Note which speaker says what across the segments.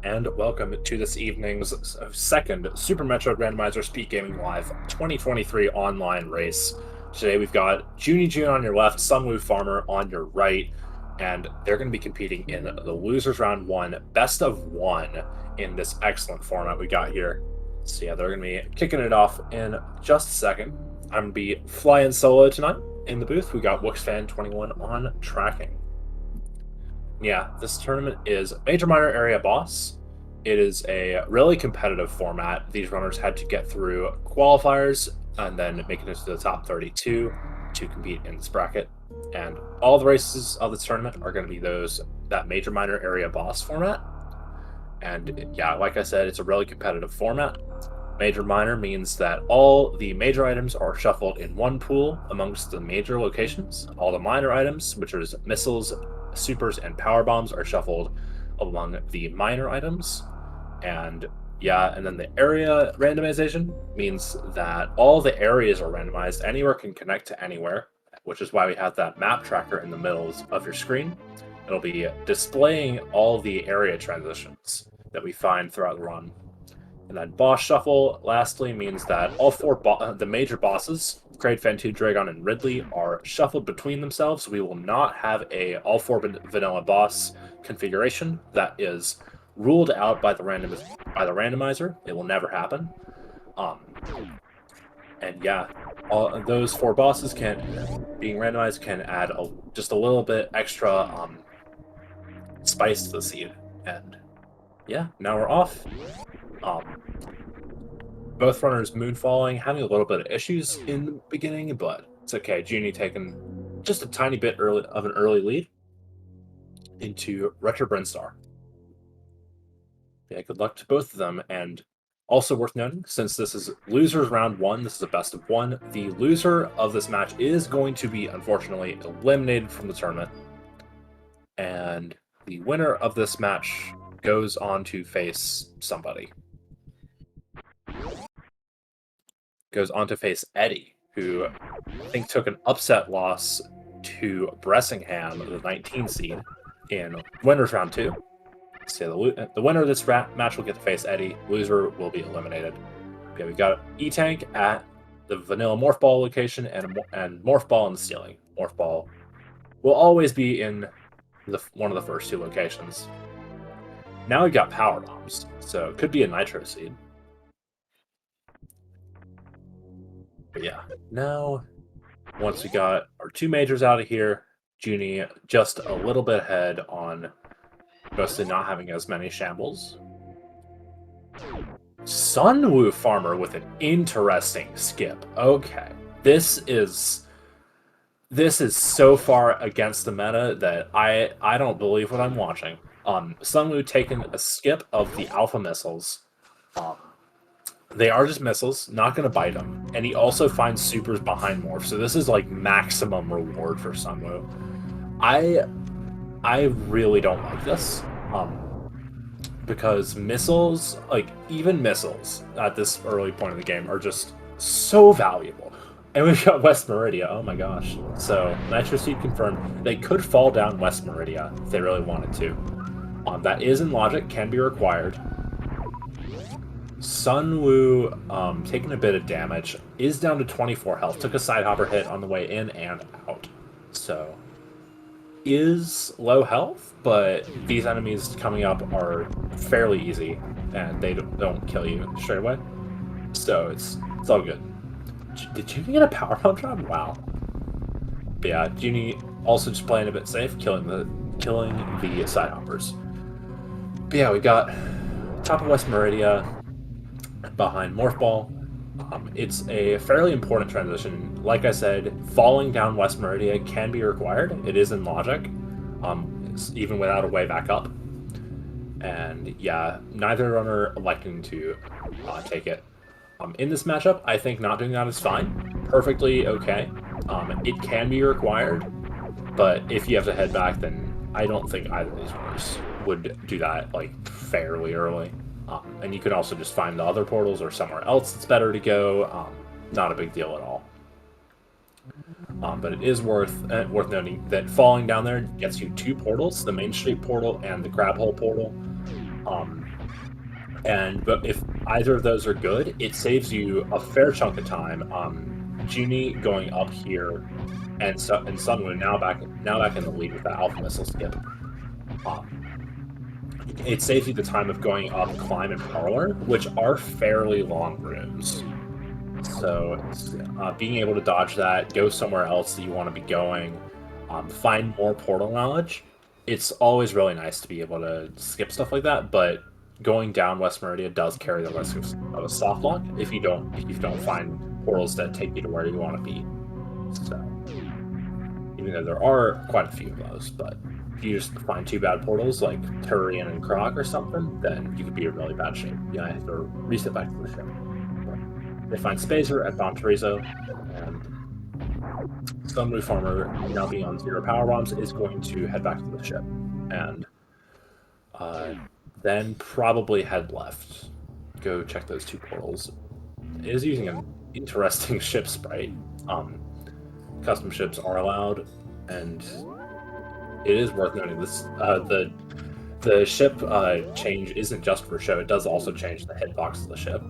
Speaker 1: And welcome to this evening's second Super Metroid Randomizer Speedgaming Live 2023 online race. Today we've got jooniejoone on your left, sunwufarmer on your right, and they're going to be competing in the Losers Round 1 Best of 1 in this excellent format we got here. So yeah, they're going to be kicking it off in just a second. I'm going to be flying solo tonight in the booth. We got WooksFan21 on tracking. Yeah, this tournament is Major Minor Area Boss. It is a really competitive format. These runners had to get through qualifiers and then make it into the top 32 to compete in this bracket. And all the races of this tournament are going to be that Major Minor Area Boss format. And yeah, like I said, it's a really competitive format. Major Minor means that all the major items are shuffled in one pool amongst the major locations. All the minor items, which are missiles, supers, and power bombs, are shuffled among the minor items. And yeah, and then the area randomization means that all the areas are randomized. Anywhere can connect to anywhere, which is why we have that map tracker in the middle of your screen. It'll be displaying all the area transitions that we find throughout the run. And then boss shuffle, lastly, means that all the major bosses, Kraid, Fentu, Dragon, and Ridley, are shuffled between themselves. We will not have a all four vanilla boss configuration that is ruled out by the randomizer. It will never happen. And yeah, all those four bosses being randomized can add just a little bit extra spice to the seed. And yeah, now we're off. Both runners moonfalling, having a little bit of issues in the beginning, but it's okay. Junie taking just a tiny bit of an early lead into Retro Brinstar. Yeah, good luck to both of them. And also worth noting, since this is losers round 1, this is a best of 1, the loser of this match is going to be, unfortunately, eliminated from the tournament. And the winner of this match goes on to face somebody. Goes on to face Eddie, who I think took an upset loss to Bressingham, the 19 seed, in winners round 2. So the winner of this match will get to face Eddie. Loser will be eliminated. Okay, we've got E-Tank at the Vanilla Morph Ball location and Morph Ball in the ceiling. Morph Ball will always be in one of the first two locations. Now we've got Power Bombs, so it could be a Nitro seed. But yeah, now once we got our two majors out of here, Junie just a little bit ahead on mostly not having as many shambles. sunwufarmer with an interesting skip. Okay, this is so far against the meta that I don't believe what I'm watching. Sunwoo taking a skip of the alpha missiles. They are just missiles, not going to bite him. And he also finds supers behind Morph, so this is like maximum reward for Sunwoo. I really don't like this. Because missiles, like even missiles at this early point of the game, are just so valuable. And we've got West Meridia, oh my gosh. So, Nitro Seed confirmed. They could fall down West Meridia if they really wanted to. That is in logic, can be required. Sunwoo, taking a bit of damage, is down to 24 health. Took a side hopper hit on the way in and out. So, is low health, but these enemies coming up are fairly easy, and they don't kill you straight away. So, it's all good. Did Junie get a power bomb drop? Wow. But yeah, Junie also just playing a bit safe, killing the side hoppers. But yeah, we got top of West Meridia behind Morph Ball. It's a fairly important transition. Like I said, falling down West Meridia can be required. It is in logic, even without a way back up. And yeah, neither runner electing to take it. In this matchup, I think not doing that is fine. Perfectly okay. It can be required, but if you have to head back, then I don't think either of these runners would do that like fairly early. And you can also just find the other portals or somewhere else that's better to go. Not a big deal at all. But it is worth noting that falling down there gets you two portals, the Main Street portal and the Crab Hole portal. But if either of those are good, it saves you a fair chunk of time. Junie going up here, and Sunwoo now back in the lead with the Alpha Missile skip. It saves you the time of going up Climb and Parlor, which are fairly long rooms. So being able to dodge that, go somewhere else that you want to be going, find more portal knowledge. It's always really nice to be able to skip stuff like that, but going down West Meridia does carry the risk of a soft lock if you don't find portals that take you to where you want to be. So even though there are quite a few of those, but if you just find 2 bad portals like Turian and Krog or something, then you could be in really bad shape. You have to reset back to the ship. They find Spazer at Bon Teresa, and sunwufarmer, now being on 0 power bombs, is going to head back to the ship, and then probably head left. Go check those 2 portals. It is using an interesting ship sprite. Custom ships are allowed, and it is worth noting this. The ship change isn't just for show; it does also change the hitbox of the ship,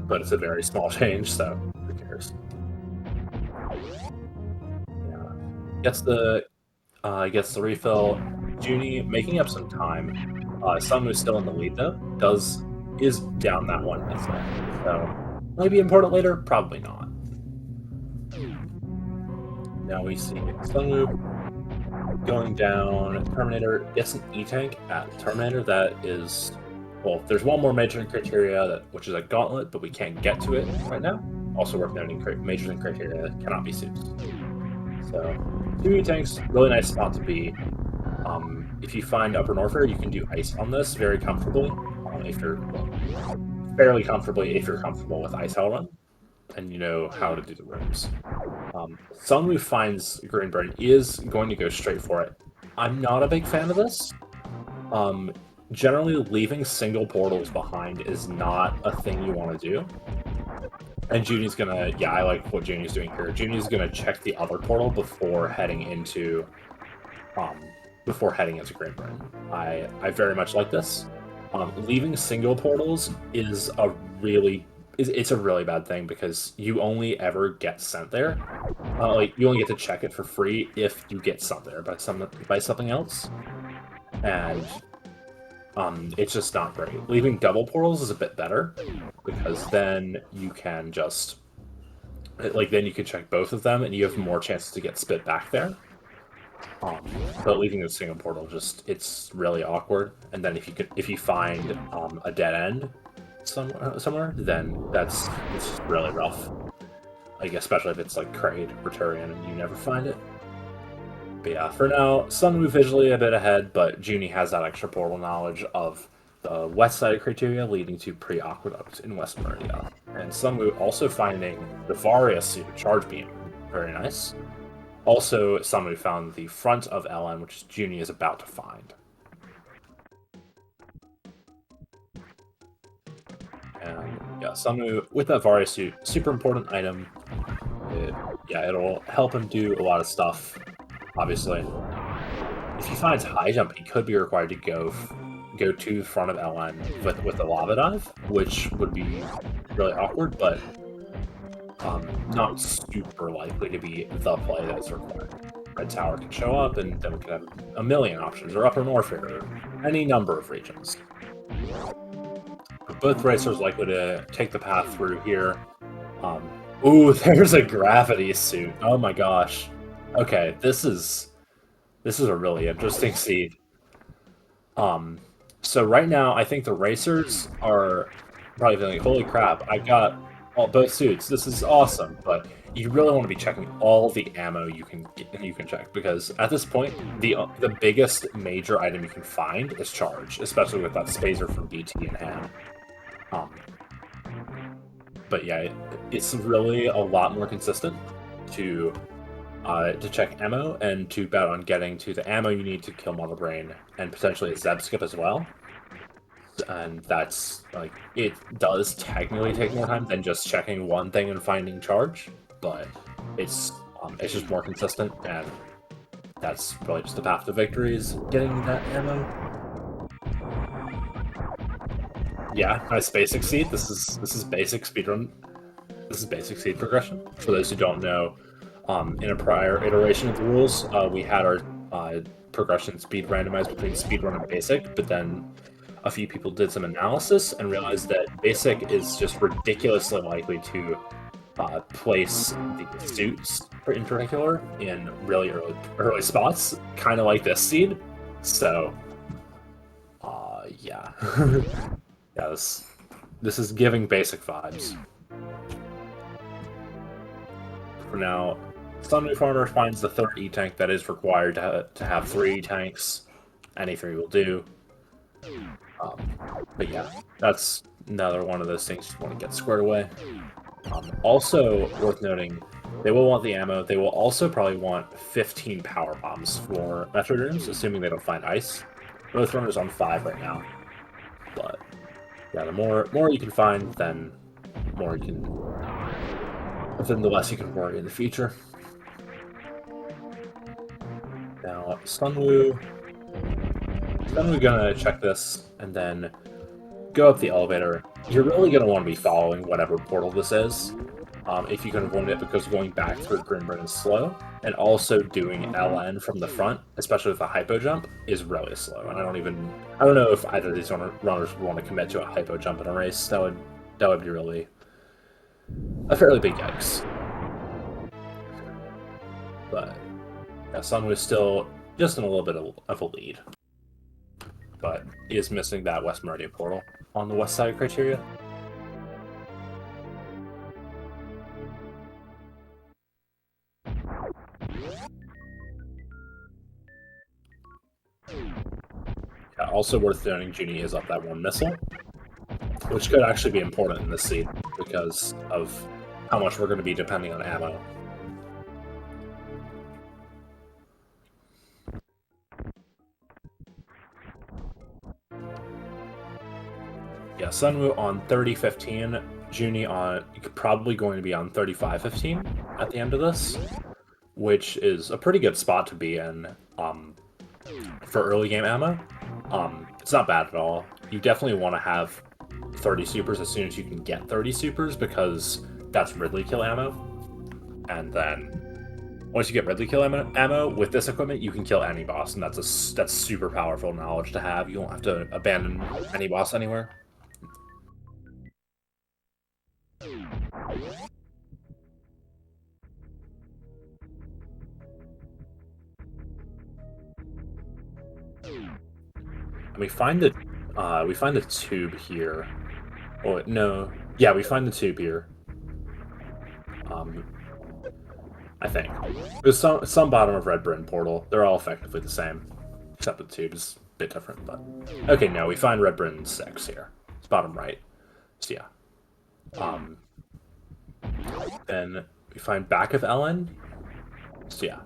Speaker 1: but it's a very small change, so who cares? Yeah. Gets the refill. Junie making up some time. Sunwoo's still in the lead though. Is down that one missile, so maybe important later. Probably not. Now we see Sunwoo going down. Terminator gets an E-Tank at Terminator. That is, well, there's one more major criteria, which is a gauntlet, but we can't get to it right now. Also worth noting, majors and criteria cannot be suits. So 2 E-Tanks, really nice spot to be. If you find Upper Norfair, you can do ice on this very comfortably. Fairly comfortably if you're comfortable with Ice Hell Run and you know how to do the rooms. Sunwoo finds Greenburn, is going to go straight for it. I'm not a big fan of this. Generally, leaving single portals behind is not a thing you want to do. And Junie's gonna, I like what Junie's doing here. Junie's gonna check the other portal before heading into Greenburn. I very much like this. Leaving single portals is a really bad thing because you only ever get sent there. You only get to check it for free if you get sent there by something else, and it's just not great. Leaving double portals is a bit better because then you can just then you can check both of them and you have more chances to get spit back there. But leaving a single portal it's really awkward. And then if you find a dead end somewhere, then it's just really rough. Especially if it's like Kraid or Turian and you never find it. But yeah, for now, Sunwoo visually a bit ahead, but Junie has that extra portal knowledge of the west side of criteria leading to pre-aqueduct in West Meridia. And Sunwoo also finding the Varia suit charge beam. Very nice. Also, Sunwoo found the front of LN, which Junie is about to find. And yeah, Sunwoo with that Varia suit, super important item. It'll help him do a lot of stuff. Obviously, if he finds high jump, he could be required to go to the front of LN with the lava dive, which would be really awkward, but not super likely to be the play that's required. Red Tower can show up, and then we could have a million options, or Upper Norfair, or any number of regions. But both racers likely to take the path through here. Ooh, there's a gravity suit. Oh my gosh. Okay, this is a really interesting seed. So right now, I think the racers are probably feeling, holy crap, I got both suits. This is awesome, but you really want to be checking all the ammo you can check, because at this point, the biggest major item you can find is charge, especially with that Spazer from BT in hand. But yeah, it's really a lot more consistent to check ammo and to bet on getting to the ammo you need to kill Mother Brain and potentially a Zeb skip as well. And that's it does technically take more time than just checking one thing and finding charge, but it's just more consistent, and that's really just the path to victory is getting that ammo. Yeah, nice basic seed. This is basic speedrun. This is basic seed progression. For those who don't know, in a prior iteration of the rules, we had our progression speed randomized between speedrun and basic, but then a few people did some analysis and realized that basic is just ridiculously likely to place the suits in particular in really early spots, kind of like this seed. So, yeah. Yeah, this is giving basic vibes. For now, sunwufarmer finds the third E-tank that is required to have 3 E-tanks. Any 3 will do. But yeah, that's another one of those things you want to get squared away. Also worth noting, they will want the ammo. They will also probably want 15 power bombs for Metroid rooms, assuming they don't find ice. Both runners on 5 right now. But yeah, the more you can find, then more you can, then the less you can worry in the future. Now, Sunwoo gonna check this and then go up the elevator. You're really gonna want to be following whatever portal this is, if you can avoid it, because going back through Grimburn is slow, and also doing LN from the front, especially with a hypo jump, is really slow. And I don't know if either of these runners would want to commit to a hypo jump in a race. That would be really a fairly big yikes. But yeah, Sun was still just in a little bit of a lead, but he is missing that West Meridian portal on the west side criteria. Yeah, also worth noting, Junie is up that 1 missile, which could actually be important in this seed because of how much we're going to be depending on ammo. Yeah, Sunwoo on 30-15, Junie on probably going to be on 35-15 at the end of this, which is a pretty good spot to be in for early game ammo. It's not bad at all. You definitely want to have 30 supers as soon as you can get 30 supers, because that's Ridley kill ammo. And then once you get Ridley kill ammo with this equipment, you can kill any boss, and that's super powerful knowledge to have. You don't have to abandon any boss anywhere. We find the tube here. Oh no, yeah, we find the tube here. I think there's some bottom of Red Bryn portal. They're all effectively the same, except the tube is a bit different. But okay, no, we find Red Bryn 6 here. It's bottom right. So yeah. Then we find back of LN. So yeah,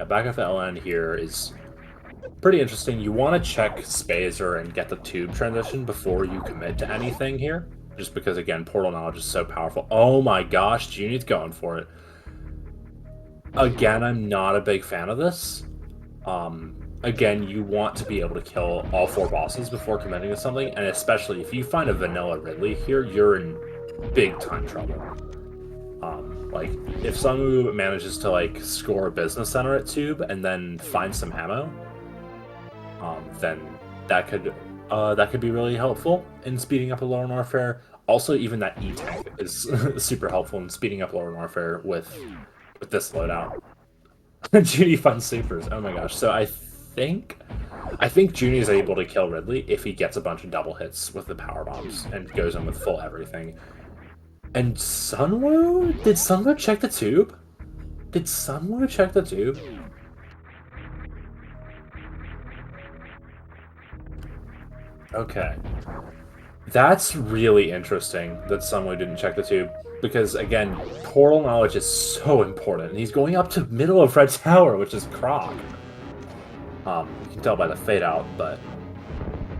Speaker 1: back of LN here is pretty interesting. You want to check Spazer and get the tube transition before you commit to anything here, just because, again, portal knowledge is so powerful. Oh my gosh, Junie's going for it. Again, I'm not a big fan of this. Again, you want to be able to kill all 4 bosses before committing to something, and especially if you find a vanilla Ridley here, you're in big time trouble. Like, if Sunwoo manages to, like, score a business center at tube and then find some ammo, then that could be really helpful in speeding up a Lower Warfare. Also, even that E-tank is super helpful in speeding up Lower Warfare with this loadout. Junie finds supers. Oh my gosh! So I think Junie is able to kill Ridley if he gets a bunch of double hits with the power bombs and goes in with full everything. And Sunwoo? Did Sunwoo check the tube? Did Sunwoo check the tube? Okay. That's really interesting that Sunwoo didn't check the tube, because, again, portal knowledge is so important. And he's going up to middle of Red Tower, which is Croc. You can tell by the fade out, but...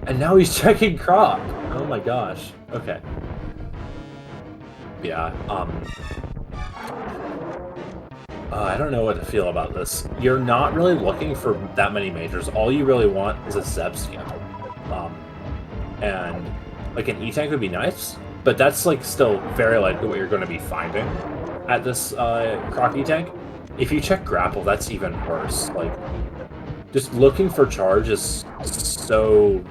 Speaker 1: And now he's checking Croc! Oh my gosh. Okay. Yeah, I don't know what to feel about this. You're not really looking for that many majors. All you really want is a Zeb skip. And like an E-tank would be nice, but that's like still very likely what you're going to be finding at this Croc E-tank. If you check grapple, that's even worse. Like, just looking for charge is so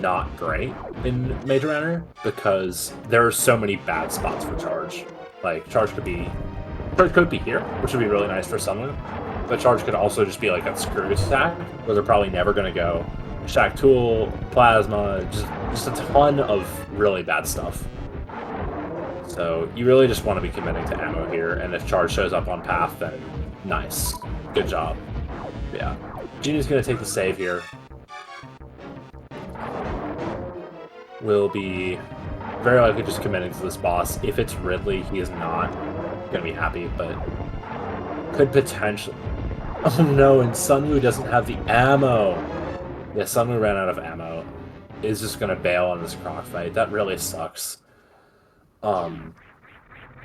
Speaker 1: not great in Major Manor because there are so many bad spots for charge. Like, charge could be here, which would be really nice for someone, but charge could also just be like a screw attack, where they're probably never going to go. Shack Tool, Plasma, just a ton of really bad stuff. So you really just want to be committing to ammo here, and if charge shows up on path, then nice. Good job. Yeah. Genie's going to take the save here. Will be very likely just committing to this boss. If it's Ridley, he is not going to be happy, but could potentially... Oh no, and Sunwoo doesn't have the ammo! Yeah, Sunwoo ran out of ammo. Is just going to bail on this Croc fight. That really sucks.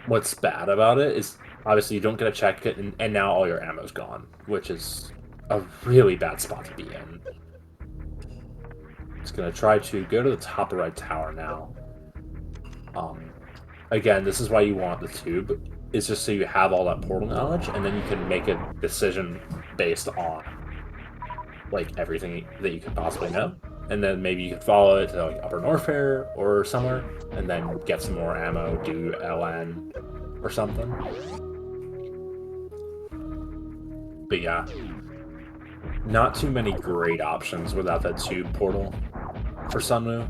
Speaker 1: What's bad about it is, obviously, you don't get a check it, and now all your ammo's gone, which is a really bad spot to be in. It's going to try to go to the top right tower now. Again, this is why you want the tube, is just so you have all that portal knowledge, and then you can make a decision based on, like, everything that you could possibly know. And then maybe you could follow it to, like, Upper Norfair or somewhere, and then get some more ammo, do LN or something. But yeah, not too many great options without that tube portal for Sunwoo.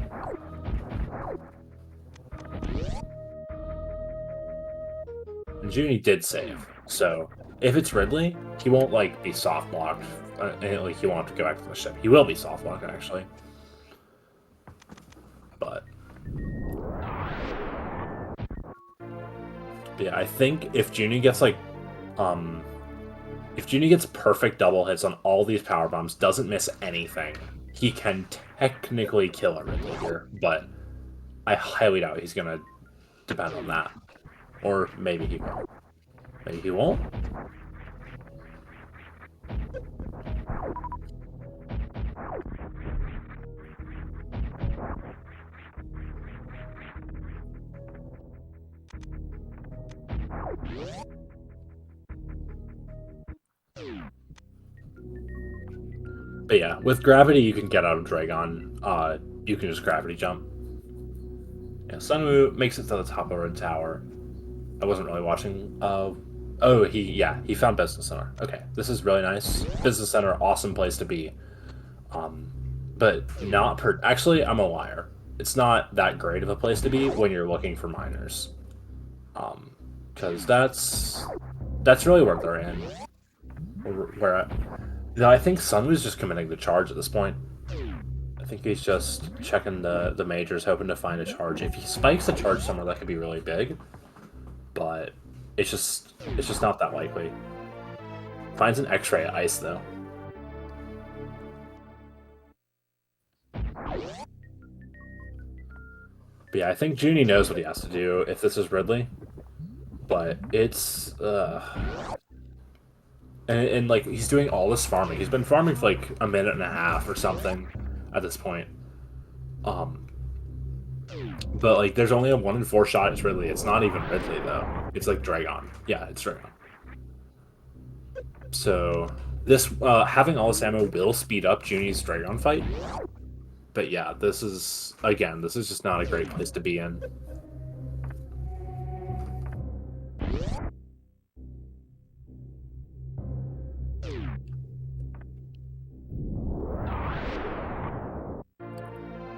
Speaker 1: And Junie did save, so if it's Ridley, he won't, like, be soft blocked. Like, he won't have to go back to the ship. He will be soft blocked, actually. But yeah, I think if Junie gets, like, if Junie gets perfect double hits on all these power bombs, doesn't miss anything, he can technically kill a Ridley here, but I highly doubt he's gonna depend on that. Or maybe he won't. Maybe he won't? But yeah, with gravity you can get out of Dragon. You can just gravity jump. Yeah, Sunwoo makes it to the top of Red Tower. I wasn't really watching. Oh, he found Business Center. Okay, this is really nice. Business Center, awesome place to be. But not actually, I'm a liar. It's not that great of a place to be when you're looking for miners. Because that's really where they're in. I think Sunwoo's just committing the charge at this point. I think he's just checking the majors, hoping to find a charge. If he spikes a charge somewhere, that could be really big. But it's just not that likely. Finds an X-ray at ice though. But yeah, I think Junie knows what he has to do if this is Ridley. But it's and like he's doing all this farming. He's been farming for like a minute and a half or something at this point. But like there's only a 1 in 4 shot it's Ridley. It's not even Ridley though. It's like Dragon. Yeah, it's Dragon. So this having all this ammo will speed up Junie's Dragon fight. But yeah, this is just not a great place to be in.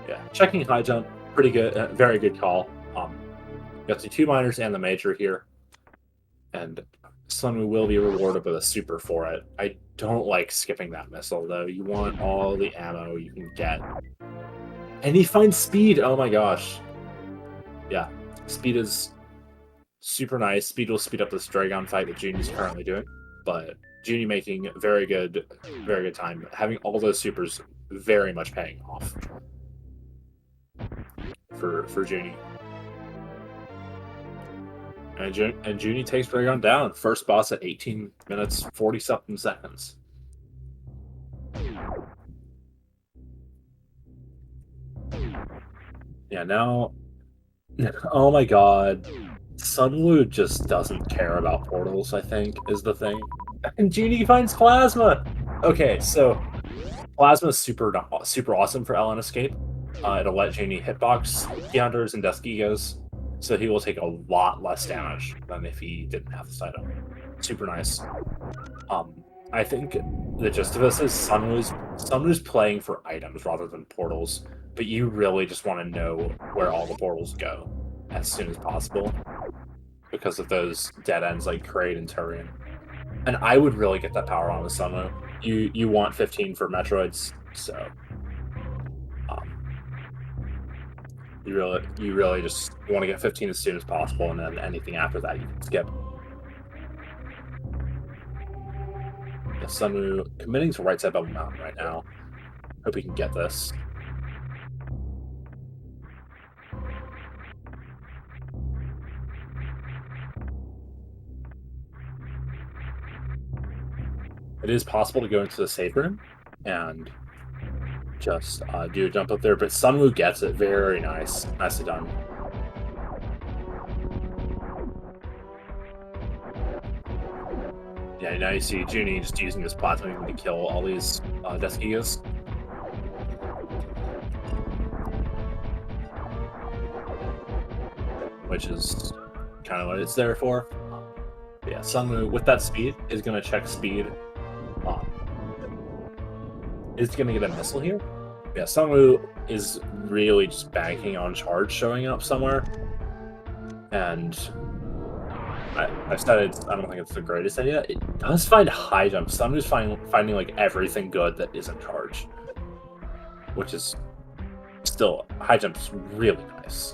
Speaker 1: Yeah, checking high jump, pretty good, very good call. Got the 2 miners and the major here, and Sunwoo will be rewarded with a super for it. I don't like skipping that missile though. You want all the ammo you can get, and he finds speed. Oh my gosh, yeah, speed is super nice. Speed will speed up this Dragon fight that Junie's currently doing, but Junie making very good time. Having all those supers very much paying off for Junie. And Junie takes Dragon down. First boss at 18 minutes, 40-something seconds. Yeah, now... Oh my god. Sunwoo just doesn't care about portals, I think, is the thing. And Junie finds Plasma! Okay, so Plasma is super awesome for LN Escape. It'll let Junie hitbox Keanders and Deskigos, so he will take a lot less damage than if he didn't have this item. Super nice. I think the gist of this is Sunwoo's playing for items rather than portals, but you really just want to know where all the portals go as soon as possible because of those dead ends like Kraid and Turian. And I would really get that power on with Sunwoo. You want 15 for Metroids, so you really just want to get 15 as soon as possible, and then anything after that you can skip. Yeah, Sunwoo committing to right side Bubble Mountain right now. Hope he can get this. It is possible to go into the safe room and just do a jump up there, but Sunwoo gets it. Very nice. Nicely done. Yeah, now you see Junie just using his plasma to kill all these Deskigos. Which is kind of what it's there for. Yeah, Sunwoo, with that speed, is going to check speed. Is going to get a missile here. Yeah, Sunwoo is really just banking on charge showing up somewhere. And I said I don't think it's the greatest idea. It does find high jump. Sunwoo's finding like everything good that isn't charge. Which is still, high jump's really nice.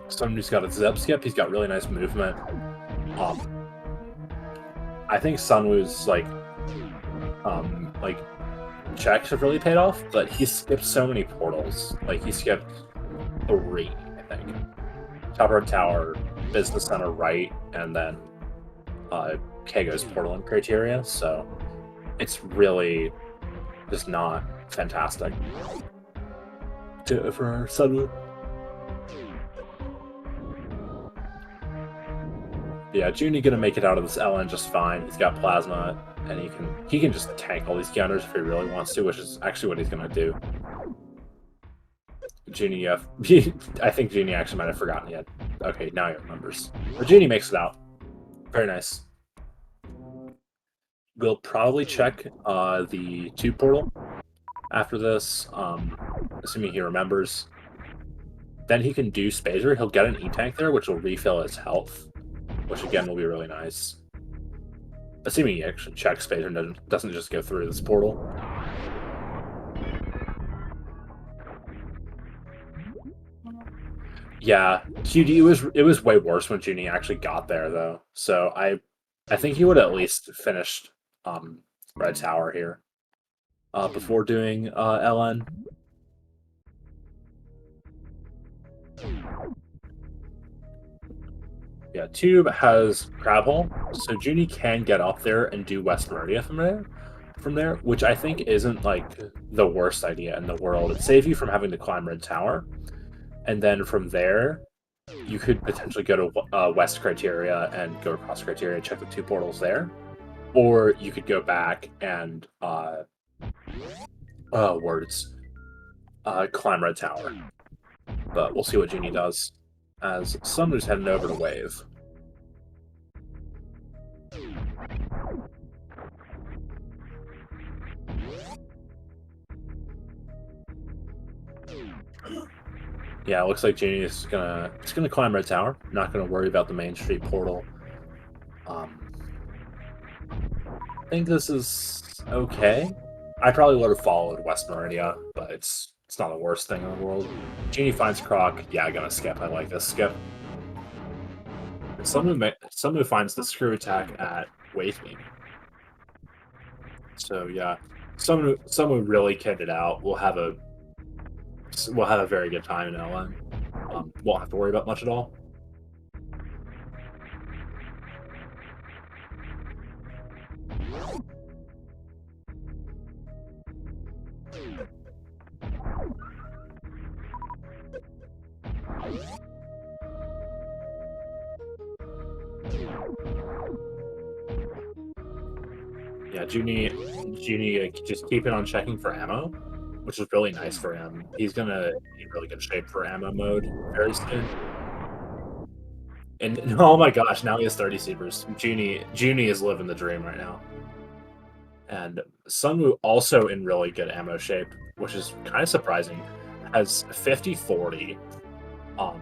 Speaker 1: Sunwoo's got a zip skip, he's got really nice movement. I think Sunwoo's like checks have really paid off, but he skipped so many portals. Like he skipped 3, I think. Top Road Tower, Business Center right, and then Kego's portal and criteria, so it's really just not fantastic for Sunwoo. Yeah, Junie gonna make it out of this LN just fine. He's got plasma, and he can just tank all these counters if he really wants to, which is actually what he's gonna do. Junie, I think Junie actually might have forgotten yet. Okay, now he remembers. But Junie makes it out. Very nice. We'll probably check the tube portal after this, assuming he remembers. Then he can do Spazer. He'll get an E-Tank there, which will refill his health, which again will be really nice. Assuming he actually checks Spazer and doesn't just go through this portal. Yeah, QD it was way worse when Junie actually got there though. So I think he would at least finished Red Tower here before doing LN. Yeah, Tube has Crab Hole, so Junie can get up there and do West Meridia from there, which I think isn't like the worst idea in the world. It saves you from having to climb Red Tower, and then from there, you could potentially go to West Criteria and go across Criteria and check the 2 portals there, or you could go back and climb Red Tower. But we'll see what Junie does, as Sunwoo's heading over to Wave. Yeah, it looks like Junie is gonna climb Red Tower. Not gonna worry about the Main Street portal. I think this is okay. I probably would have followed West Meridia, but it's not the worst thing in the world. Junie finds Croc. Yeah, gonna skip. I like this skip. Sunwoo finds the screw attack at Wave Beam. So yeah, Sunwoo really kitted out. We'll have a very good time in LN. Won't have to worry about much at all. Yeah, Junie just keeping on checking for ammo, which is really nice for him. He's gonna be in really good shape for ammo mode very soon. And oh my gosh, now he has 30 supers. Junie is living the dream right now. And Sunwoo also in really good ammo shape, which is kind of surprising. Has 50-40, um,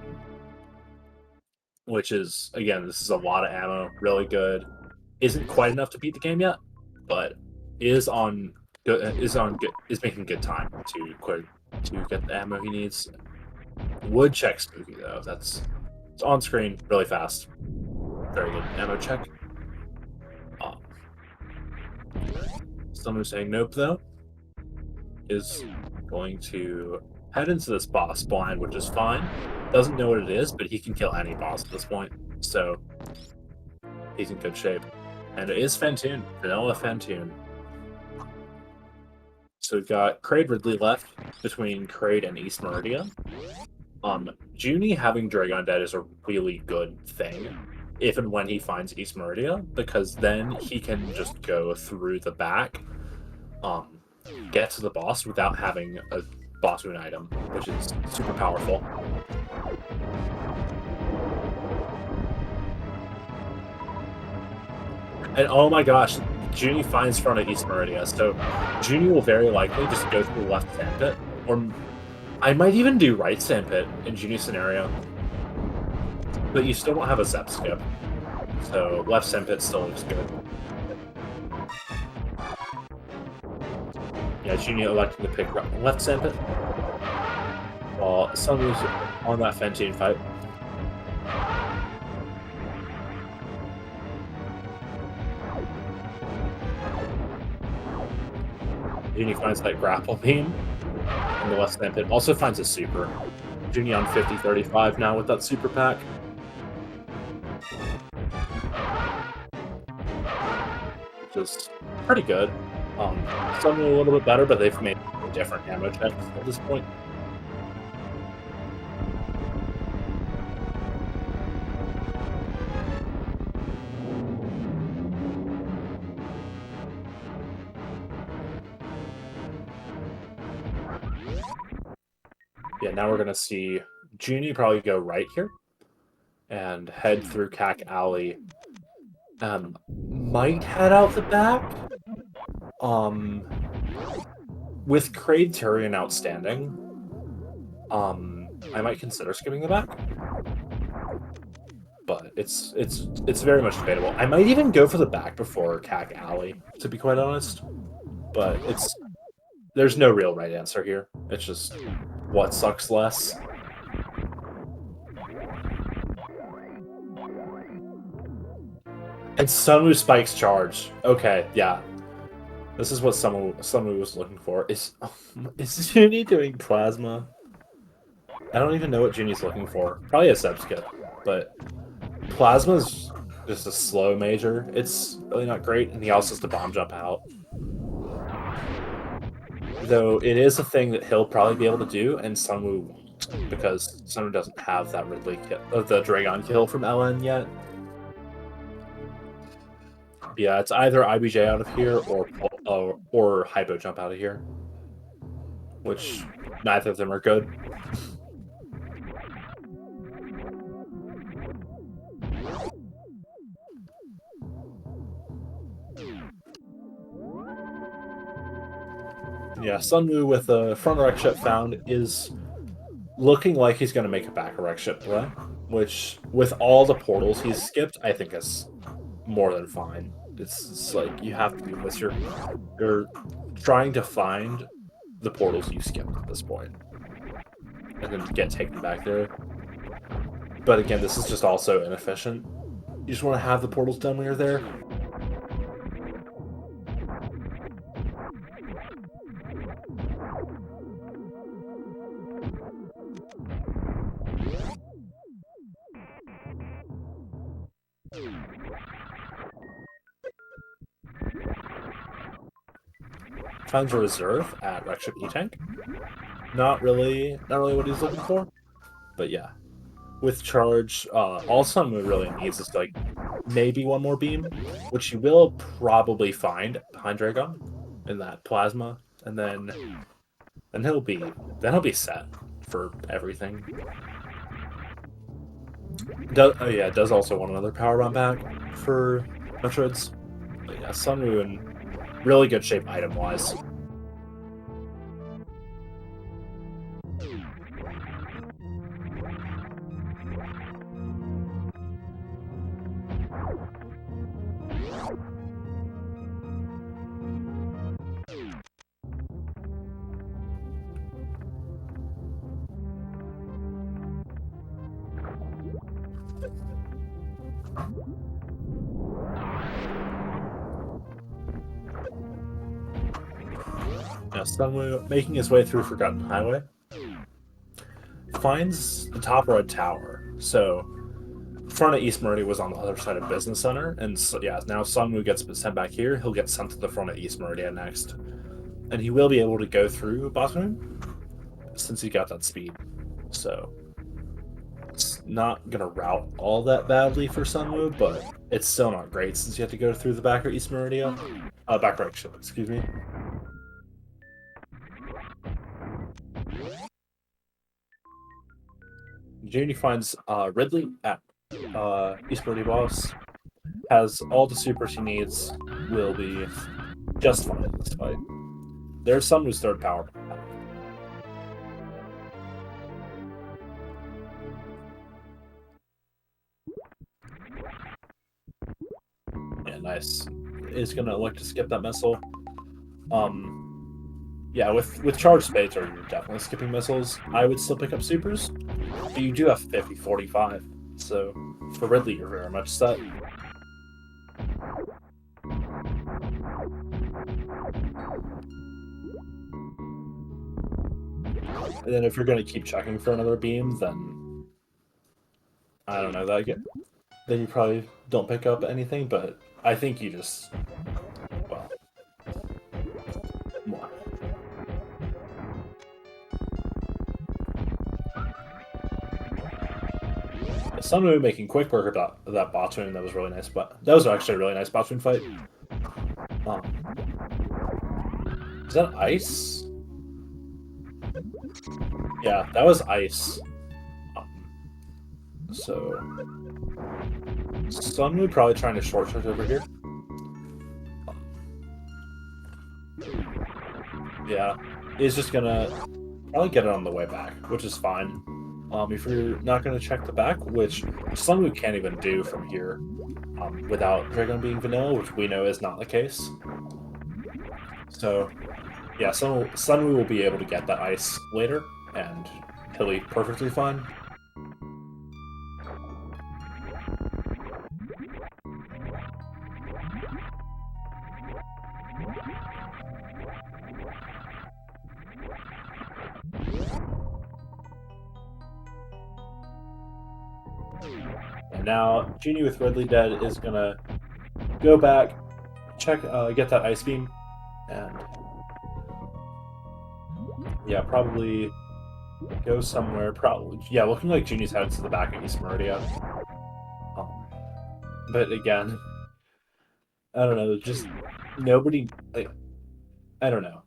Speaker 1: which is, again, this is a lot of ammo, really good. Isn't quite enough to beat the game yet, but is making good time to get the ammo he needs. Would check Spooky though. It's on screen really fast. Very good ammo check. Someone saying nope though is going to head into this boss blind, which is fine. Doesn't know what it is, but he can kill any boss at this point, so he's in good shape. And it is Fentoon, vanilla Fentoon. So we've got Kraid Ridley left between Kraid and East Meridia. Junie having Dragon Dead is a really good thing if and when he finds East Meridia, because then he can just go through the back, get to the boss without having a boss wound item, which is super powerful. And oh my gosh, Junie finds front of East Meridia, so Junie will very likely just go through left sandpit, or I might even do right sandpit in Junie's scenario. But you still don't have a Zep skip, so left sandpit still looks good. Yeah, Junie electing to pick left sandpit, while Sunwoo's on that Fentoon fight. Junie finds that grapple beam in the left sandpit. Also finds a super. Junie on 50-35 now with that super pack. Just pretty good. Some a little bit better, but they've made different ammo checks at this point. Yeah, now we're gonna see Junie probably go right here and head through Cack Alley. Might head out the back. With Kraid Tyrion outstanding, I might consider skipping the back. But it's very much debatable. I might even go for the back before Cack Alley, to be quite honest. But there's no real right answer here. It's just what sucks less. And Sunwoo spikes charge. Okay, yeah. This is what Sunwoo was looking for. Is Junie doing plasma? I don't even know what Junie's looking for. Probably a Zep skip, but plasma's just a slow major. It's really not great, and he also has to bomb jump out. Though it is a thing that he'll probably be able to do, and Sunwoo won't, because Sunwoo doesn't have that Ridley kill, the Dragon kill from LN yet. Yeah, it's either IBJ out of here or Hypo jump out of here, which neither of them are good. Yeah, Sunwoo with a front erect ship found is looking like he's going to make a back erect ship play, which with all the portals he's skipped, I think is more than fine. It's like you have to do this. You're trying to find the portals you skipped at this point, and then get taken back there. But again, this is just also inefficient. You just want to have the portals done when you're there. Finds a reserve at Wreck Ship E-Tank. Not really what he's looking for, but yeah. With charge, all Sunwoo really needs is to like maybe one more beam, which you will probably find behind Dragon in that plasma, and then he'll be set for everything. It does also want another power run back for Metroids. But yeah, Sunwoo in really good shape item wise. Now, Sunwoo, making his way through Forgotten Highway, finds the top red tower. So, front of East Meridian was on the other side of Business Center, and so, yeah, now Sunwoo gets sent back here. He'll get sent to the front of East Meridian next, and he will be able to go through Boston since he got that speed. So, it's not gonna route all that badly for Sunwoo, but it's still not great since you have to go through the back of East Meridian. Back direction, excuse me. Joonie finds Ridley at East Meridian boss. Has all the supers he needs. Will be just fine in this fight. There's Sunwoo's third power. Yeah, nice. Is gonna elect to skip that missile. Yeah, with charged spades, you're definitely skipping missiles. I would still pick up supers, but you do have 50-45. So for Ridley, you're very much set. And then if you're going to keep checking for another beam, then I don't know. Then you probably don't pick up anything. But I think you just more. Sunwoo making quick work of that bottoon. That was really nice. But that was actually a really nice bottoon fight. Is that ice? Yeah, that was ice. So Sunwoo probably trying to short charge over here. Yeah, he's just gonna probably get it on the way back, which is fine. If you're not gonna check the back, which Sunwoo can't even do from here, without Dragon being vanilla, which we know is not the case. So yeah, Sunwoo will be able to get that ice later, and he'll be perfectly fine. And now Joonie with Ridley dead is gonna go back, check, get that ice beam, and yeah, probably go somewhere. Probably, yeah, looking like Joonie's headed to the back of East Meridian. But again, I don't know. Just nobody. Like, I don't know.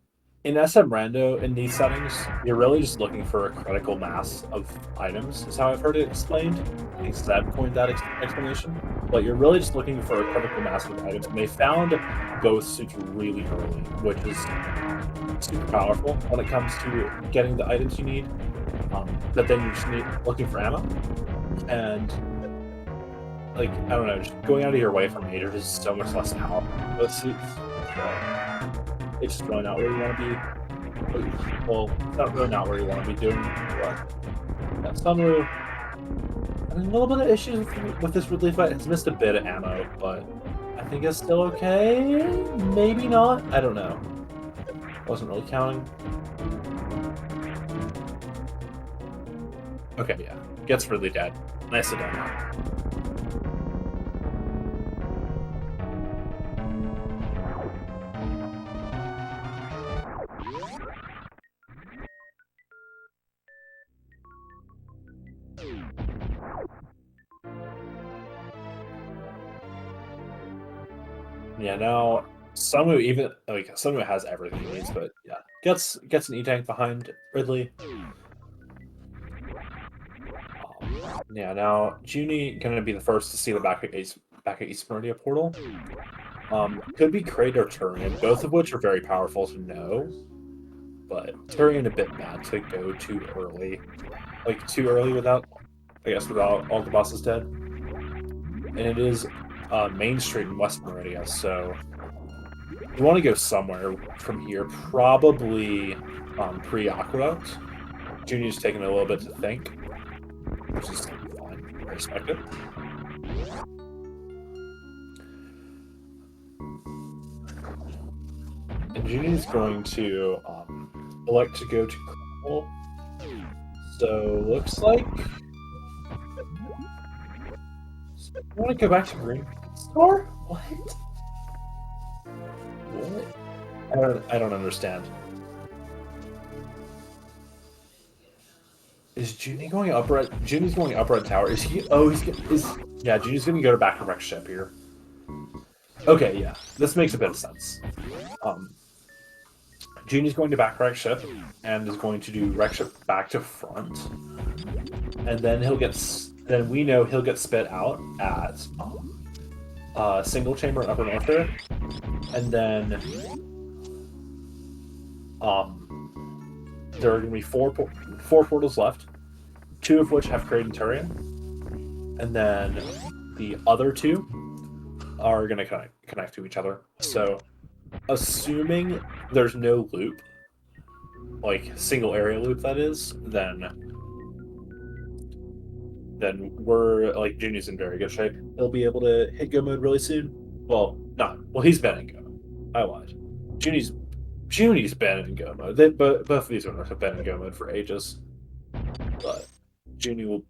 Speaker 1: In SM Rando, in these settings, you're really just looking for a critical mass of items, is how I've heard it explained. I think Zeb coined that explanation. But you're really just looking for a critical mass of items. And they found Ghost Suits really early, which is super powerful when it comes to getting the items you need. But then you're just looking for ammo. And, like, I don't know, just going out of your way for majors is so much less powerful. Ghost Suits. It's just really not where you want to be. Well, it's not really not where you want to be doing. But yeah, Sunwoo, a little bit of issues with this Ridley fight. It's missed a bit of ammo, but I think it's still okay. Maybe not. I don't know. Wasn't really counting. Okay, yeah. Gets Ridley dead. Nicely done. Yeah, now Sunwoo even like Sunwoo has everything he needs, but yeah, gets an E-Tank behind Ridley. Yeah, now Junie gonna be the first to see the back of East Meridia portal. Could be Kraid or Turian, both of which are very powerful to know, but Turian a bit bad to go too early. Like too early without without all the bosses dead. And it is Main Street in West Meridia, so you want to go somewhere from here, probably pre-Aqueduct. Junior's taking a little bit to think, which is fine. I respect it. And Junior's going to elect to go to Crumble. So looks like you want to go back to Green Store? What? What? I don't understand. Is Junie going up red? Junie's going up red tower. Is he? Oh, yeah. Junie's going to go to back to wreck ship here. Okay, yeah, this makes a bit of sense. Junie's going to back wreck ship and is going to do wreck ship back to front, and then then we know he'll get spit out at single chamber in upper north there, and then there are going to be four portals left, two of which have Kraid and Turian, and then the other two are going to connect to each other. So, assuming there's no loop, like single area loop, that is, then we're like Junie's in very good shape. He'll be able to hit go mode really soon. Well, not well. He's been in go. I lied. Junie's been in go mode. Both of these owners have been in go mode for ages. But Junie will,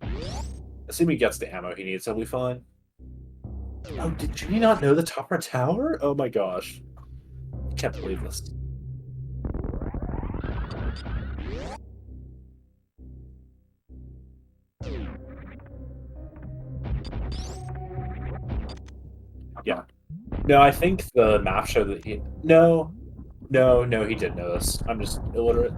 Speaker 1: assuming he gets the ammo he needs, he'll be fine. Oh, did Junie not know the top red tower? Oh my gosh. I can't believe this. Yeah. No, I think the map showed that he... No, he didn't know this. I'm just illiterate.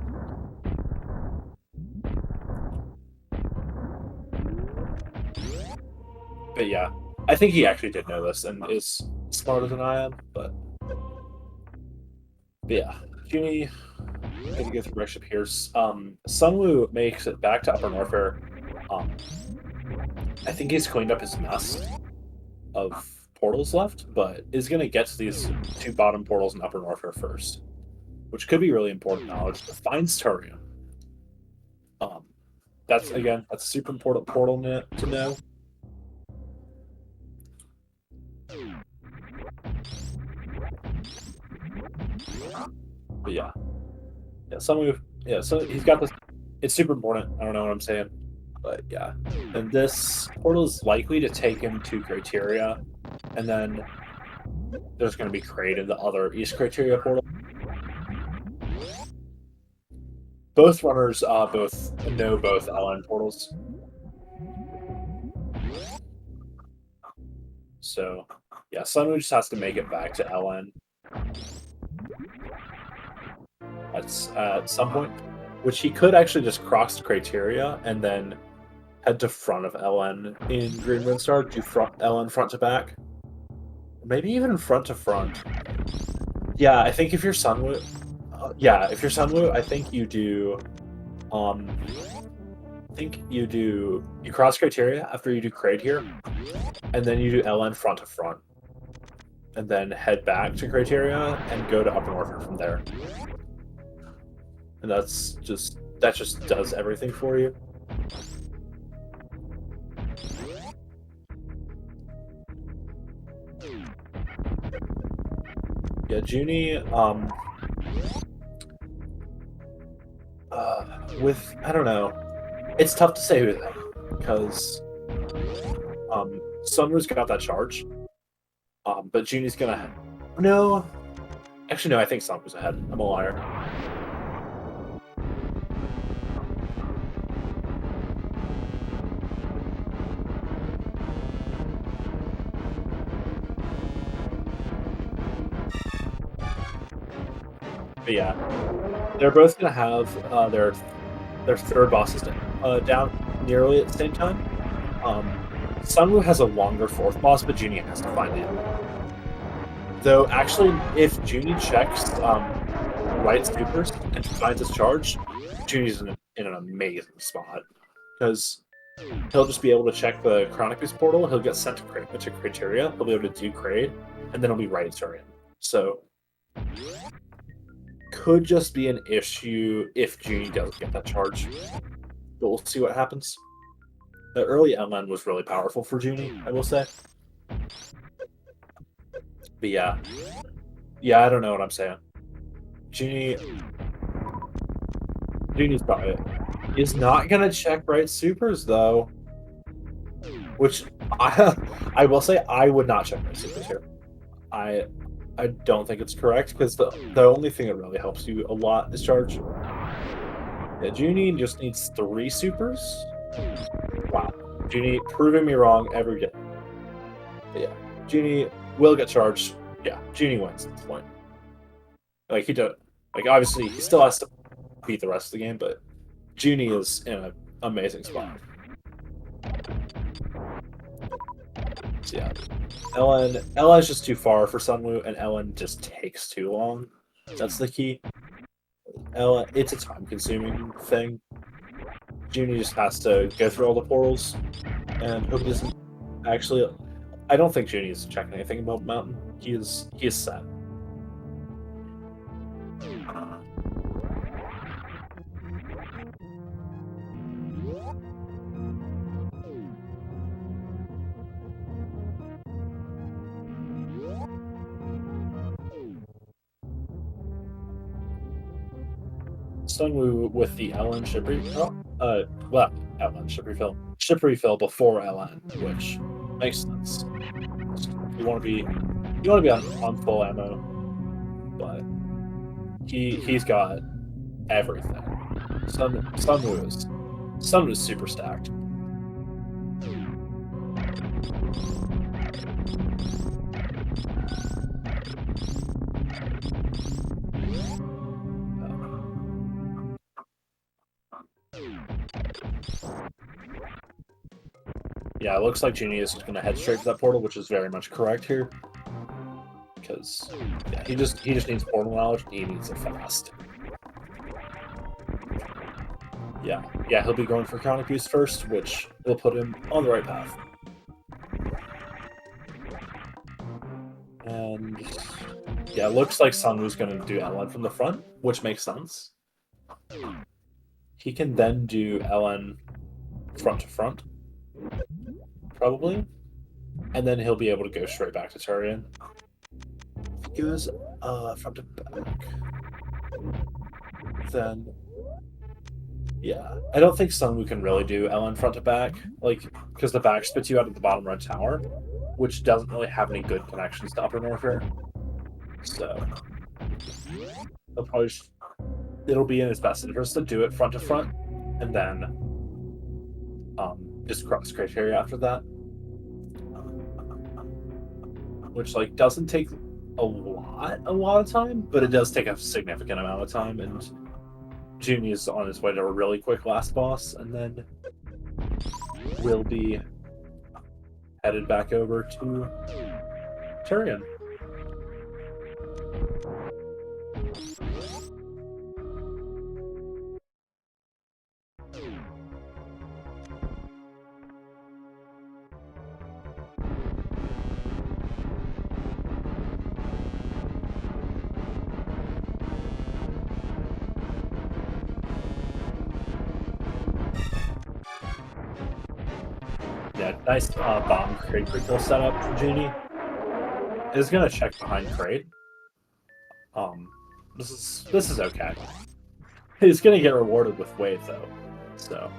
Speaker 1: But yeah, I think he actually did know this and is smarter than I am, but yeah. Junie gonna go through wreck ship here. Sunwoo makes it back to Upper Norfair. I think he's cleaned up his mess of portals left, but is going to get to these two bottom portals in Upper Norfair first, which could be really important knowledge. Finds Turian. That's a super important portal to know. But yeah, so he's got this. It's super important. I don't know what I'm saying, but yeah. And this portal is likely to take him to Criteria, and then there's going to be Kraid in the other East Criteria portal. Both runners know both LN portals. So, yeah, Sunwoo just has to make it back to LN at some point, which he could actually just cross the Criteria and then head to front of LN in Green Moonstar, do LN front to back. Maybe even front to front. Yeah, I think if you're Sunwoo... I think you do... You cross Criteria after you do Kraid here, and then you do LN front to front. And then head back to Criteria and go to Upper Norfair from there. And that just does everything for you. Yeah, Junie, I don't know. It's tough to say who, because Sunwoo's got that charge. But Junie's gonna... No. Actually, no, I think Sunwoo's ahead. I'm a liar. But yeah, they're both gonna have their third bosses down nearly at the same time. Sunwoo has a longer fourth boss, but Junie has to find him. Though, actually, if Junie checks right supers and finds his charge, Junie's in an amazing spot. Because he'll just be able to check the Chronic Boost portal, he'll get sent to Criteria, he'll be able to do Crade, and then he'll be right at Turian. So, could just be an issue if Junie doesn't get that charge. But we'll see what happens. The early LN was really powerful for Junie, I will say. But yeah. Yeah, I don't know what I'm saying. Junie's probably it. He's not gonna check right supers though. Which I will say I would not check right supers here. I don't think it's correct because the only thing that really helps you a lot is charge. Yeah, Junie just needs 3 supers. Wow. Junie proving me wrong every game. But yeah, Junie will get charged. Yeah, Junie wins at this point. Like obviously he still has to beat the rest of the game, but Junie is in an amazing spot. So yeah, Ellen is just too far for Sunwoo, and Ellen just takes too long. That's the key. Ellen, it's a time-consuming thing. Junie just has to go through all the portals, and hope he doesn't actually. I don't think Junie is checking anything about Mountain. He is set. Sunwoo with the LN ship refill. LN ship refill. Ship refill before LN, which makes sense. You want to be on full ammo, but he's got everything. Sunwoo is super stacked. Yeah, it looks like Junie is going to head straight to that portal, which is very much correct here. Because yeah, he just needs portal knowledge, and he needs it fast. Yeah, he'll be going for Chronic Boost first, which will put him on the right path. And yeah, it looks like Sunwoo's going to do LN from the front, which makes sense. He can then do LN front to front, probably, and then he'll be able to go straight back to Turian. If he goes front to back, then yeah, I don't think Sunwoo can really do LN front to back, like because the back spits you out of the bottom right tower, which doesn't really have any good connections to Upper North here. So it'll be in his best interest to do it front to front, and then just cross criteria after that, which like doesn't take a lot of time, but it does take a significant amount of time. And Junie is on his way to a really quick last boss, and then will be headed back over to Turian. Yeah, nice bomb crate kill setup from Junie. Is gonna check behind crate. This is okay. He's gonna get rewarded with wave though, so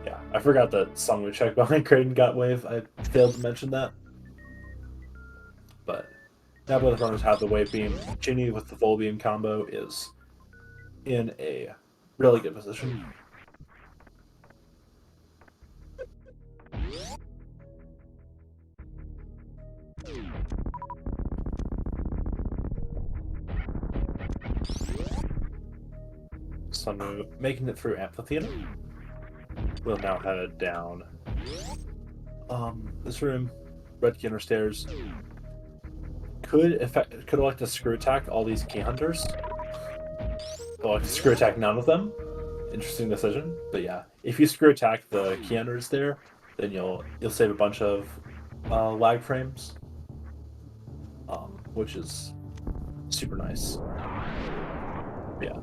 Speaker 1: yeah. I forgot that Sunwoo checked behind crate and got wave. I failed to mention that, but now both runners have the wave beam. Junie with the full beam combo is in a really good position. Sunwoo making it through Amphitheater. We'll now head down this room, red key under stairs. Could elect to screw attack all these key hunters. Elect to screw attack none of them. Interesting decision, but yeah, if you screw attack the key hunters there, then you'll save a bunch of lag frames, which is super nice. Yeah.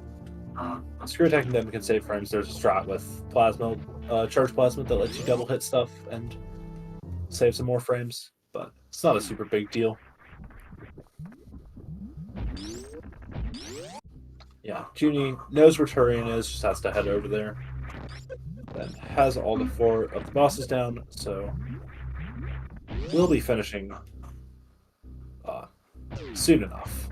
Speaker 1: Screw attacking them can save frames. There's a strat with plasma, charge plasma that lets you double hit stuff and save some more frames, but it's not a super big deal. Yeah, Junie knows where Turian is, just has to head over there. And has all the 4 of the bosses down, so we'll be finishing soon enough.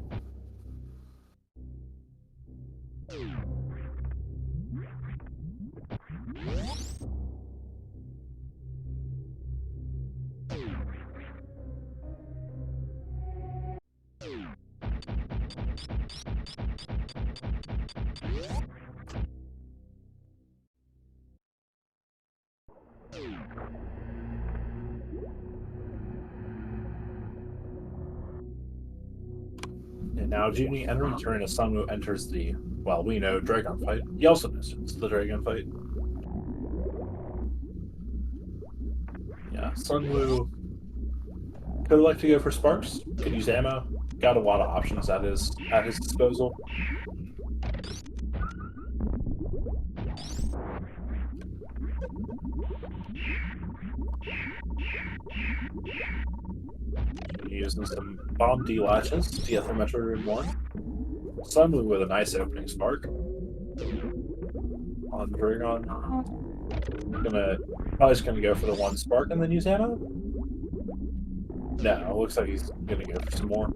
Speaker 1: And now Junie entering Turian as Sunwoo enters the, well, we know, Dragon fight. He also knows it's the Dragon fight. Yeah, Sunwoo could like to go for sparks, could use ammo. Got a lot of options at his disposal. Using some bomb D latches to get through Metroid Room 1. Sunwoo with a nice opening spark. On Dragon. Probably just gonna go for the 1 spark and then use ammo? No, it looks like he's gonna go for some more.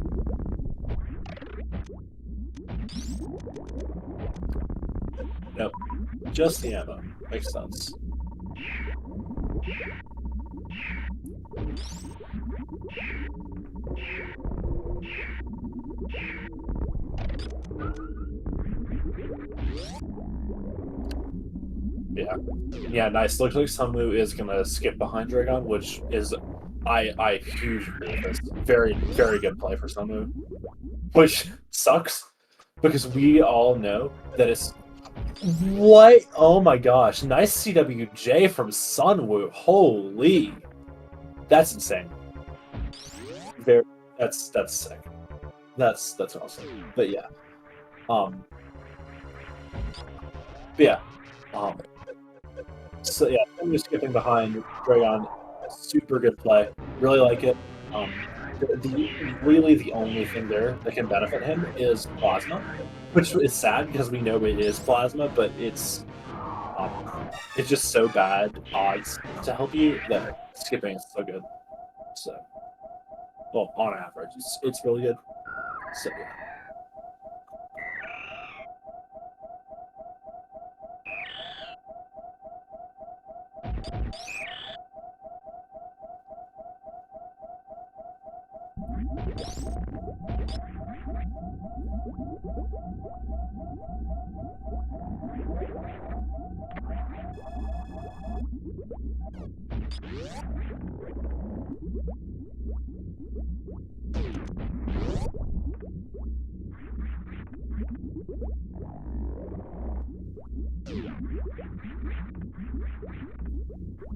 Speaker 1: Nope. Just the ammo. Makes sense. Yeah, nice. Looks like Sunwoo is gonna skip behind Dragon, which is I hugely agree with this. Very, very good play for Sunwoo. Which sucks because we all know that it's what? Oh my gosh. Nice CWJ from Sunwoo. Holy. That's insane. That's sick. That's awesome. But yeah. So yeah, I'm just skipping behind Dragon. Super good play. Really like it. Really the only thing there that can benefit him is plasma, which is sad because we know it is plasma, but it's just so bad odds to help you that skipping is so good. So, well, on average, it's really good. So yeah.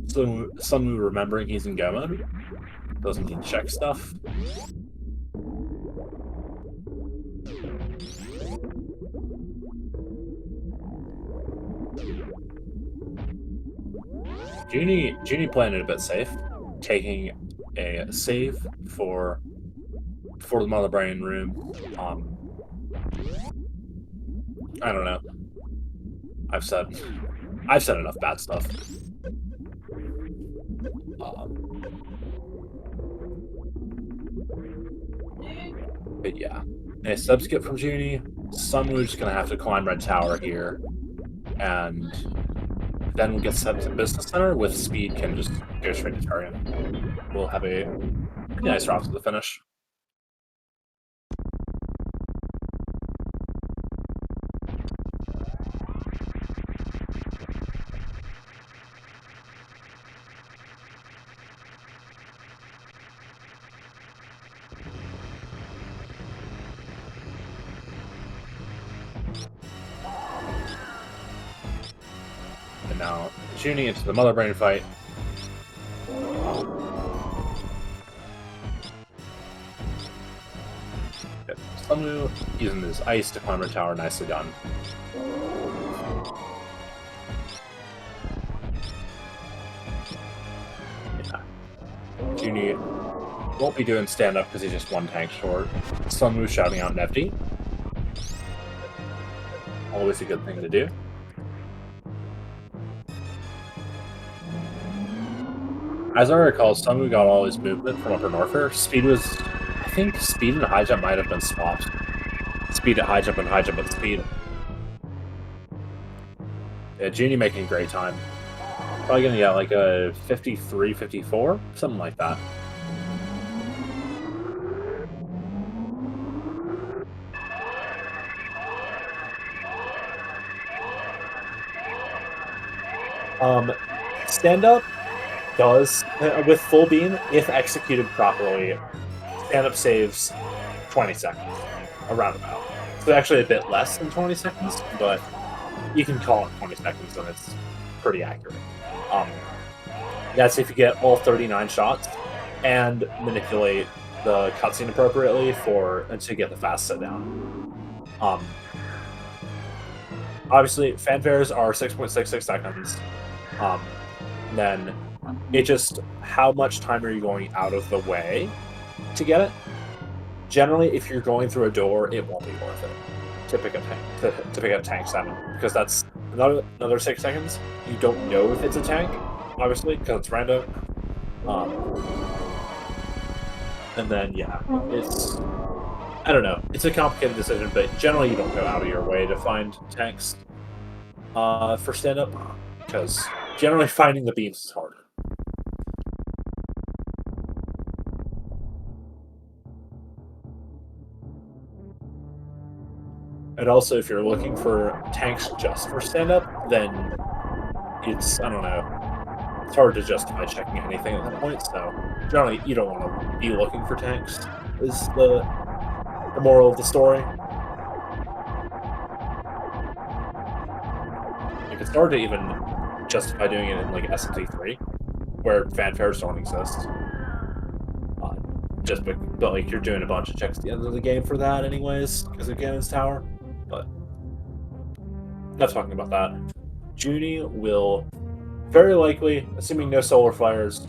Speaker 1: So Sunwoo remembering he's in go mode doesn't need to check stuff. Junie playing it a bit safe, taking a save for the Mother Brain room. I don't know. I've said enough bad stuff. But yeah, a sub skip from Junie. Sunwoo's gonna have to climb Red Tower here, and then we'll get sent to Business Center with Speed can just go straight to Turian. We'll have a nice route to the finish. And now Junie into the Mother Brain fight. Sunwoo using his ice to climb her tower, nicely done. Yeah. Junie won't be doing stand-up because he's just one tank short. Sunwoo shouting out Nefty. Always a good thing to do. As I recall, Sunwoo got all his movement from Upper Norfair. Speed was... I think speed and high jump might have been swapped. Speed at high jump and high jump at speed. Yeah, Junie making great time. Probably gonna get like a 53, 54, something like that. Stand up does, with full beam, if executed properly, stand up saves 20 seconds, around about. So actually a bit less than 20 seconds, but you can call it 20 seconds and it's pretty accurate. That's if you get all 39 shots and manipulate the cutscene appropriately to get the fast sit down. Obviously, fanfares are 6.66 seconds. Then it just, how much time are you going out of the way to get it? Generally, if you're going through a door, it won't be worth it to pick up tank 7, because that's another 6 seconds. You don't know if it's a tank, obviously, because it's random. And then yeah, it's, I don't know, it's a complicated decision, but generally you don't go out of your way to find tanks for stand up, because generally finding the beams is harder. And also, if you're looking for tanks just for stand-up, then it's, I don't know, it's hard to justify checking anything at that point, so generally you don't want to be looking for tanks, is the moral of the story. Like, it's hard to even justify doing it in, like, SMT3, where fanfares don't exist. But like, you're doing a bunch of checks at the end of the game for that anyways, because of Ganon's Tower. But not talking about that. Junie will very likely, assuming no solar flares,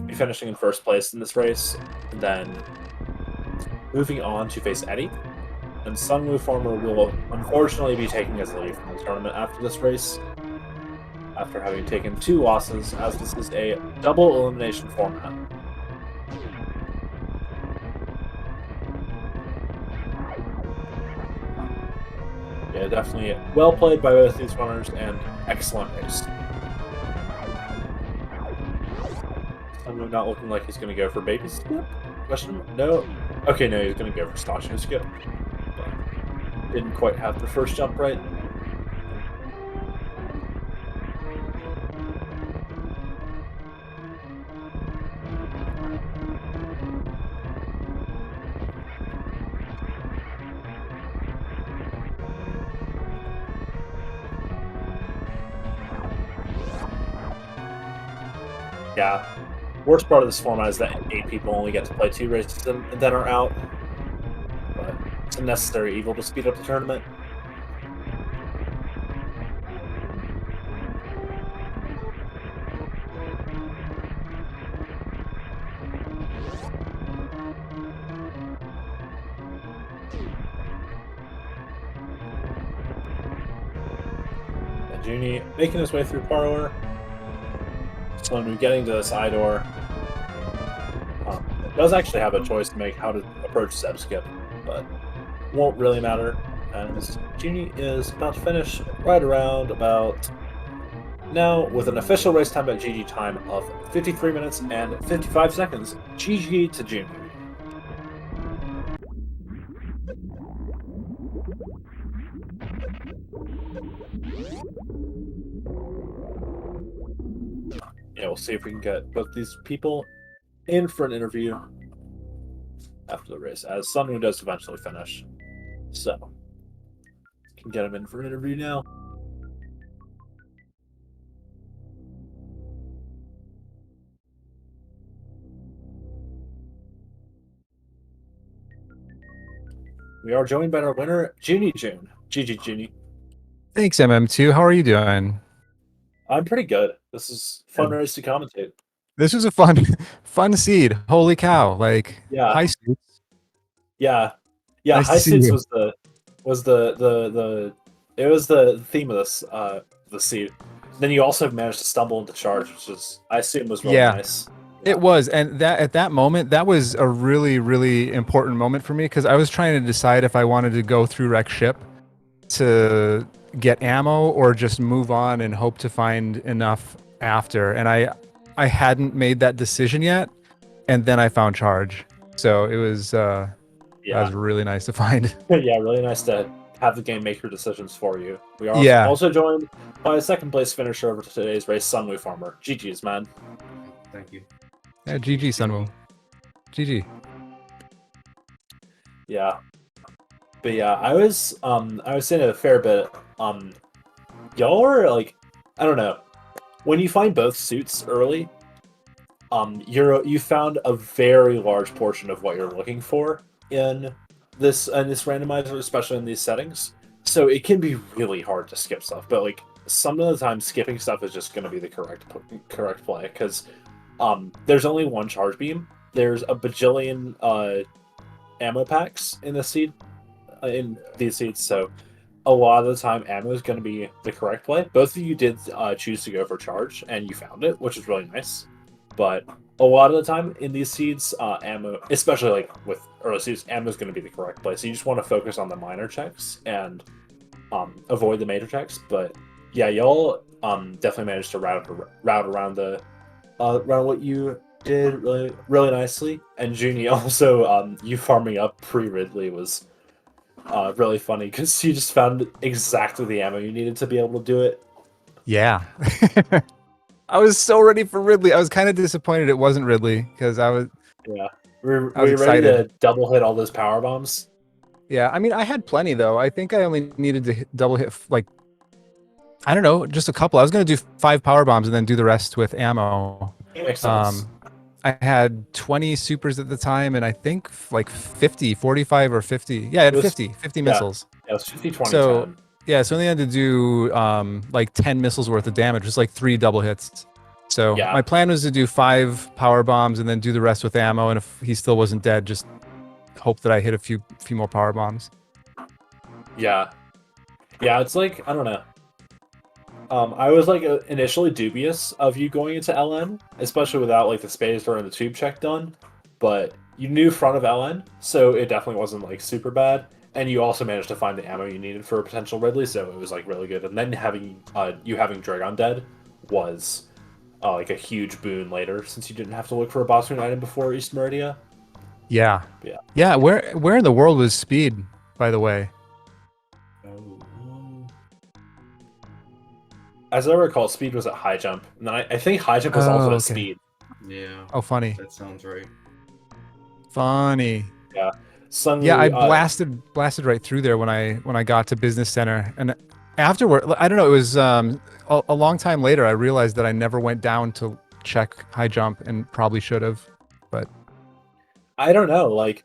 Speaker 1: be finishing in first place in this race, and then moving on to face Eddie. And sunwufarmer will unfortunately be taking his leave from the tournament after this race, after having taken 2 losses, as this is a double elimination format. Yeah, definitely well played by both these runners, and excellent race. Sunwoo not looking like he's going to go for baby skip? Question? No? Okay, no, he's going to go for Stasio skip. But didn't quite have the first jump right. Yeah. Worst part of this format is that 8 people only get to play 2 races and then are out. But it's a necessary evil to speed up the tournament. And Junie making his way through parlor. Sunwoo getting to this eye door. Does actually have a choice to make how to approach Zeb skip, but won't really matter, as Junie is about to finish right around about now with an official race time at GG time of 53 minutes and 55 seconds. GG to Junie. Yeah, we'll see if we can get both these people in for an interview after the race, as Sunwoo does eventually finish. So, can get him in for an interview now. We are joined by our winner, jooniejoone. GG, Junie.
Speaker 2: Thanks, MM2. How are you doing?
Speaker 1: I'm pretty good. This is fun race to commentate.
Speaker 2: This was a fun, fun seed. Holy cow! Like
Speaker 1: Yeah,
Speaker 2: high suits.
Speaker 1: yeah, yeah.
Speaker 2: Nice
Speaker 1: High
Speaker 2: to see
Speaker 1: suits
Speaker 2: you.
Speaker 1: was the it was the theme of this the seat. Then you also managed to stumble into charge, which is I assume was really
Speaker 2: Yeah,
Speaker 1: nice. Yeah,
Speaker 2: it was, and that at that moment, that was a really, really important moment for me because I was trying to decide if I wanted to go through wreck ship to get ammo or just move on and hope to find enough after. And I hadn't made that decision yet, and then I found charge. So that
Speaker 1: yeah,
Speaker 2: was really nice to find.
Speaker 1: yeah. Really nice to have the game make your decisions for you. We are
Speaker 2: Yeah,
Speaker 1: also joined by a second place finisher over today's race, sunwufarmer. GG's, man.
Speaker 3: Thank you.
Speaker 2: yeah. GG, Sunwoo. GG.
Speaker 1: Yeah. But yeah, I was saying a fair bit. Y'all are like, I don't know. When you find both suits early, you found a very large portion of what you're looking for in this randomizer, especially in these settings. So it can be really hard to skip stuff, but like some of the time, skipping stuff is just going to be the correct play because there's only one charge beam. There's a bajillion ammo packs in these seats, so a lot of the time ammo is going to be the correct play. Both of you did choose to go for charge, and you found it, which is really nice. But a lot of the time in these seeds, ammo, especially like with early seeds, ammo is going to be the correct play. So you just want to focus on the minor checks and avoid the major checks. But yeah, y'all definitely managed to route around the around what you did really nicely. And Junie also you farming up pre Ridley was really funny because you just found exactly the ammo you needed to be able to do it.
Speaker 2: Yeah. I was so ready for Ridley. I was kind of disappointed it wasn't Ridley because
Speaker 1: Yeah. Were
Speaker 2: I was
Speaker 1: you ready
Speaker 2: excited.
Speaker 1: to double hit all those power bombs?
Speaker 2: Yeah, I mean, I had plenty though. I think I only needed to double hit like I don't know, just a couple. I was gonna do 5 power bombs and then do the rest with ammo.
Speaker 1: Makes sense.
Speaker 2: Um, I had 20 supers at the time, and I think like 50, 45 or 50. Yeah, I
Speaker 1: It
Speaker 2: had
Speaker 1: was
Speaker 2: 50
Speaker 1: yeah,
Speaker 2: missiles.
Speaker 1: it was 50, 20,
Speaker 2: So
Speaker 1: 10.
Speaker 2: yeah, so I only had to do like 10 missiles worth of damage, just like 3 double hits. So
Speaker 1: Yeah,
Speaker 2: my plan was to do 5 power bombs and then do the rest with ammo. And if he still wasn't dead, just hope that I hit a few more power bombs.
Speaker 1: yeah, yeah. It's like I don't know. I was like initially dubious of you going into LN, especially without like the space or the tube check done. But you knew front of LN, so it definitely wasn't like super bad. And you also managed to find the ammo you needed for a potential Ridley, so it was like really good. And then having you having Dragon dead was like a huge boon later, since you didn't have to look for a boss rune item before East Meridia.
Speaker 2: Yeah,
Speaker 1: But yeah.
Speaker 2: yeah. Where in the world was Speed, by the way?
Speaker 3: Oh,
Speaker 1: As I recall, speed was at high jump, and then I think high jump was
Speaker 2: Oh,
Speaker 1: also at
Speaker 2: okay.
Speaker 1: speed.
Speaker 3: yeah.
Speaker 2: Oh, funny,
Speaker 3: That sounds right.
Speaker 2: funny.
Speaker 1: Yeah,
Speaker 2: Yeah, I
Speaker 1: Sunwoo.
Speaker 2: blasted right through there when I got to business center, and afterward, I don't know. It was a long time later. I realized that I never went down to check high jump, and probably should have. But
Speaker 1: I don't know. Like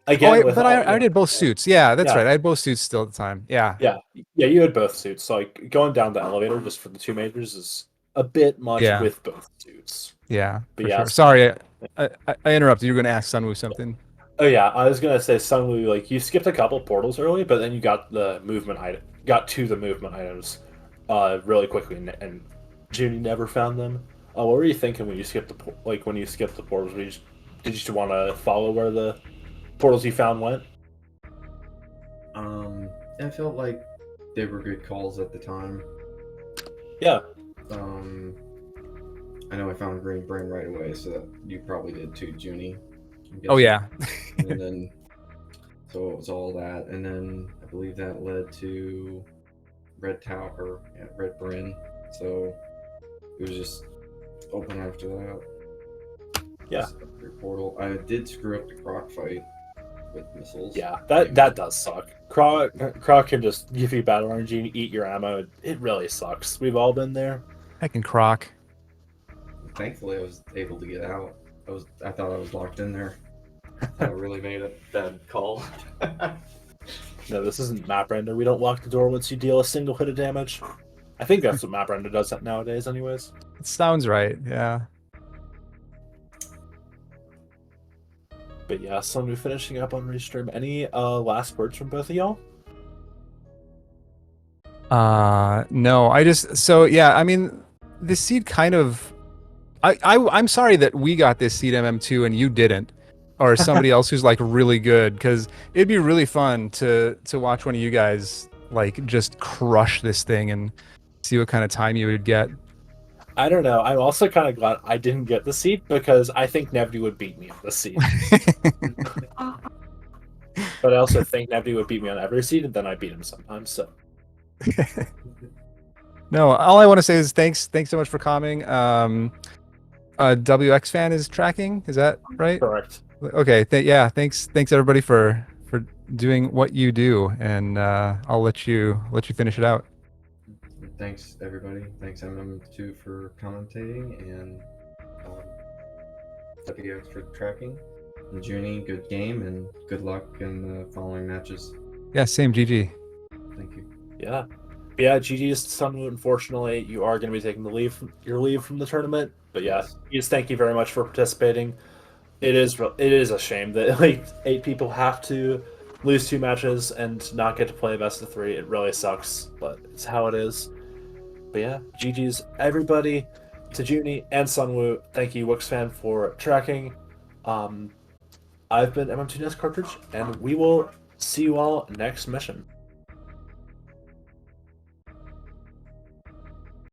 Speaker 1: again, with
Speaker 2: but
Speaker 1: all
Speaker 2: I did both suits. Yeah, that's
Speaker 1: yeah,
Speaker 2: right. I had both suits still at the time. Yeah,
Speaker 1: yeah, yeah. You had both suits. So like going down the elevator just for the two majors is a bit much
Speaker 2: yeah,
Speaker 1: with both suits.
Speaker 2: yeah,
Speaker 1: But
Speaker 2: for sure.
Speaker 1: yes.
Speaker 2: Sorry, I interrupted. You were going to ask Sunwoo something.
Speaker 1: Oh yeah, I was gonna say Sunwoo. Like you skipped a couple portals early, but then you got the movement item, got to the movement items, really quickly, and Junie never found them. What were you thinking when you skipped when you skipped the portals? Did you just want to follow where the portals you found went?
Speaker 3: I felt like they were good calls at the time.
Speaker 1: Yeah,
Speaker 3: Um, I know I found Green Brain right away, so that you probably did too, Junie. I'm
Speaker 2: Oh
Speaker 3: guessing.
Speaker 2: yeah,
Speaker 3: And then, so it was all that, and then I believe that led to Red Tower, yeah, Red Bryn. So it was just open after that.
Speaker 1: yeah,
Speaker 3: Just up your portal. I did screw up the Croc fight with missiles.
Speaker 1: yeah. That does suck. Croc can just give you battle energy and eat your ammo. It really sucks. We've all been there.
Speaker 2: heckin' Croc.
Speaker 3: Thankfully, I was able to get out. I thought I was locked in there. I really made a bad call.
Speaker 1: No, this isn't map render. We don't lock the door once you deal a single hit of damage. I think that's what map render does nowadays, anyways.
Speaker 2: It sounds right. Yeah.
Speaker 1: But yeah, so we're finishing up on restream. Any last words from both of y'all?
Speaker 2: No, I just so yeah, I mean the seed kind of I'm sorry that we got this seed MM2 and you didn't, or somebody else who's like really good, because it'd be really fun to watch one of you guys like just crush this thing and see what kind of time you would get.
Speaker 1: I don't know. I'm also kind of glad I didn't get the seed because I think Nevdy would beat me on the seed. But I also think Nevdy would beat me on every seed, and then I beat him sometimes. So
Speaker 2: No, all I want to say is thanks so much for coming. WX fan is tracking, is that right?
Speaker 1: correct.
Speaker 2: Okay, yeah, thanks everybody for doing what you do, and I'll let you finish it out.
Speaker 3: Thanks everybody. Thanks MM2 for commentating, and WX for tracking. And Junie, good game, and good luck in the following matches.
Speaker 2: Yeah, same. GG.
Speaker 3: Thank you.
Speaker 1: Yeah. Yeah, GG's Sunwood. Unfortunately, you are going to be taking your leave from the tournament. But yeah, just thank you very much for participating. It is a shame that like 8 people have to lose 2 matches and not get to play best of 3. It really sucks, but it's how it is. But yeah, GG's everybody, to Junie and Sunwoo. Thank you, Wixfan, for tracking. I've been MM2 Nest Cartridge, and we will see you all next mission.